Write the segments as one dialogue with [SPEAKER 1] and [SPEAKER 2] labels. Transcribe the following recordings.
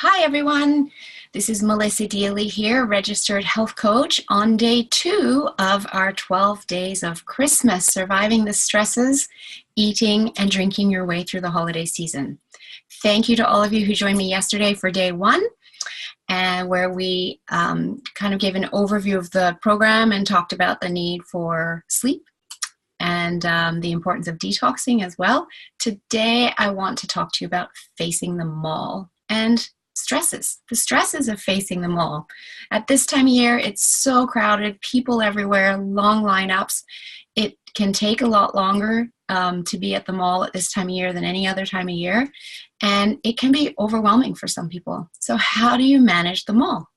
[SPEAKER 1] Hi everyone, this is Melissa Deely here, registered health coach on day 2 of our 12 days of Christmas, surviving the stresses, eating and drinking your way through the holiday season. Thank you to all of you who joined me yesterday for day 1, and where we kind of gave an overview of the program and talked about the need for sleep and the importance of detoxing as well. Today I want to talk to you about facing the mall and the stresses of facing the mall. At this time of year, it's so crowded, people everywhere, long lineups. It can take a lot longer to be at the mall at this time of year than any other time of year, and it can be overwhelming for some people. So how do you manage the mall?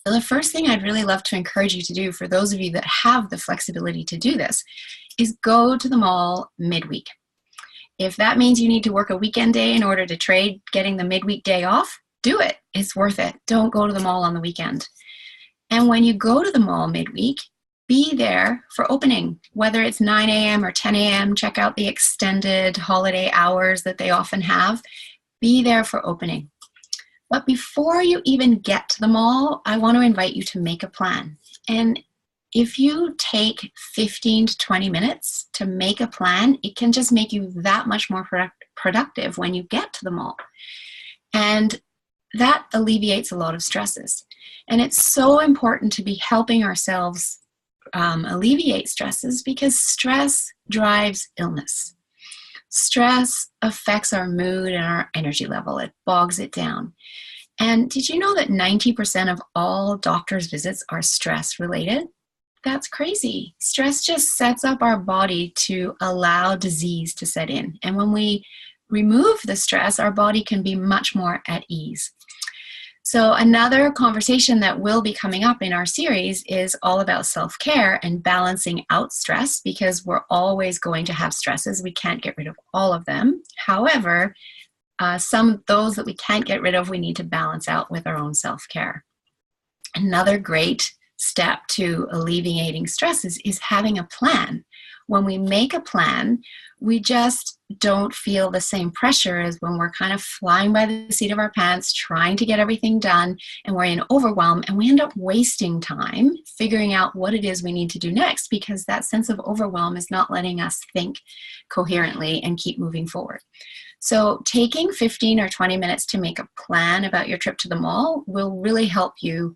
[SPEAKER 1] So the first thing I'd really love to encourage you to do, for those of you that have the flexibility to do this, is go to the mall midweek. If that means you need to work a weekend day in order to trade getting the midweek day off, do it. It's worth it. Don't go to the mall on the weekend. And when you go to the mall midweek, be there for opening, whether it's 9 a.m. or 10 a.m. Check out the extended holiday hours that they often have. Be there for opening. But before you even get to the mall, I want to invite you to make a plan. And if you take 15 to 20 minutes to make a plan, it can just make you that much more productive when you get to the mall. And that alleviates a lot of stresses. And it's so important to be helping ourselves alleviate stresses, because stress drives illness. Stress affects our mood and our energy level. It bogs it down. And did you know that 90% of all doctor's visits are stress related? That's crazy. Stress just sets up our body to allow disease to set in. And when we remove the stress, our body can be much more at ease. So another conversation that will be coming up in our series is all about self-care and balancing out stress, because we're always going to have stresses. We can't get rid of all of them. However, some of those that we can't get rid of, we need to balance out with our own self-care. Another great step to alleviating stresses is having a plan. When we make a plan, we just don't feel the same pressure as when we're kind of flying by the seat of our pants, trying to get everything done, and we're in overwhelm, and we end up wasting time figuring out what it is we need to do next, because that sense of overwhelm is not letting us think coherently and keep moving forward. So taking 15 or 20 minutes to make a plan about your trip to the mall will really help you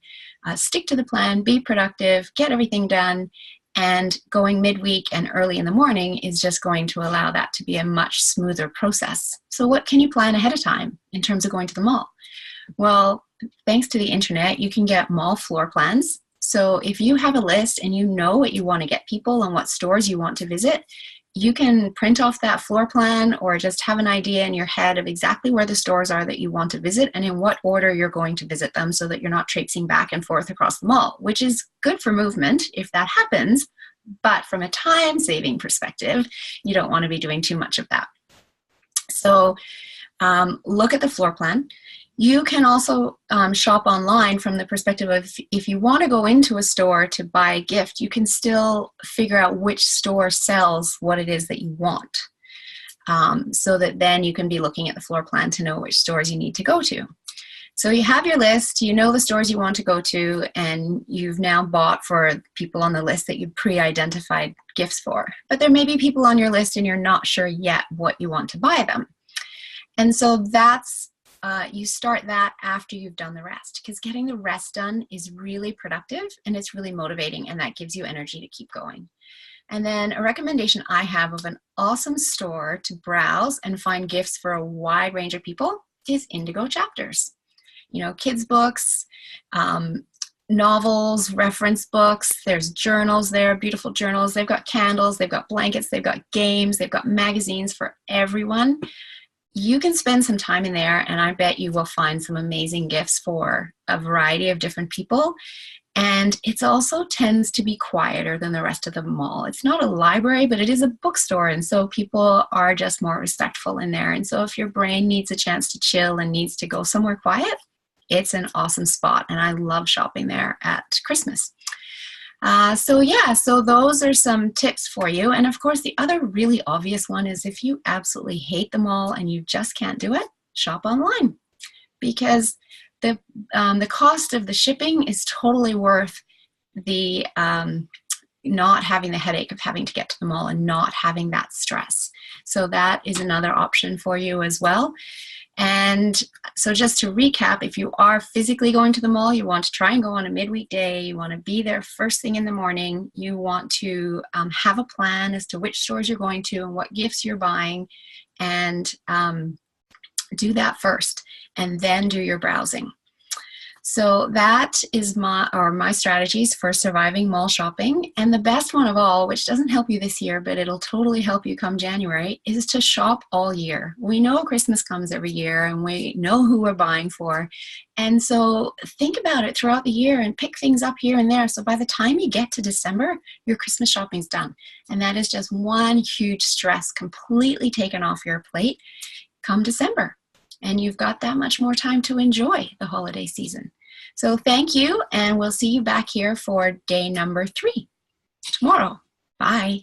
[SPEAKER 1] stick to the plan, be productive, get everything done, and going midweek and early in the morning is just going to allow that to be a much smoother process. So what can you plan ahead of time in terms of going to the mall? Well, thanks to the internet, you can get mall floor plans. So if you have a list and you know what you want to get people and what stores you want to visit, you can print off that floor plan or just have an idea in your head of exactly where the stores are that you want to visit and in what order you're going to visit them, so that you're not traipsing back and forth across the mall, which is good for movement if that happens. But from a time-saving perspective, you don't want to be doing too much of that. So look at the floor plan. You can also shop online from the perspective of, if you want to go into a store to buy a gift, you can still figure out which store sells what it is that you want, so that then you can be looking at the floor plan to know which stores you need to go to. So you have your list, you know the stores you want to go to, and you've now bought for people on the list that you pre-identified gifts for. But there may be people on your list and you're not sure yet what you want to buy them. And so that's you start that after you've done the rest, because getting the rest done is really productive and it's really motivating, and that gives you energy to keep going. And then a recommendation I have of an awesome store to browse and find gifts for a wide range of people is Indigo Chapters. You know, kids' books, novels, reference books, there's journals there, beautiful journals. They've got candles, they've got blankets, they've got games, they've got magazines for everyone. You can spend some time in there, and I bet you will find some amazing gifts for a variety of different people. And it also tends to be quieter than the rest of the mall. It's not a library, but it is a bookstore, and so people are just more respectful in there. And so if your brain needs a chance to chill and needs to go somewhere quiet, it's an awesome spot, and I love shopping there at Christmas. So those are some tips for you. And of course, the other really obvious one is, if you absolutely hate the mall and you just can't do it, shop online. because the cost of the shipping is totally worth the not having the headache of having to get to the mall and not having that stress. So that is another option for you as well. And so just to recap, if you are physically going to the mall, you want to try and go on a midweek day. You want to be there first thing in the morning. You want to have a plan as to which stores you're going to and what gifts you're buying, and do that first, and then do your browsing. So that is my strategies for surviving mall shopping. And the best one of all, which doesn't help you this year, but it'll totally help you come January, is to shop all year. We know Christmas comes every year and we know who we're buying for. And so think about it throughout the year and pick things up here and there. So by the time you get to December, your Christmas shopping's done. And that is just one huge stress completely taken off your plate come December. And you've got that much more time to enjoy the holiday season. So thank you, and we'll see you back here for day number 3 tomorrow. Bye.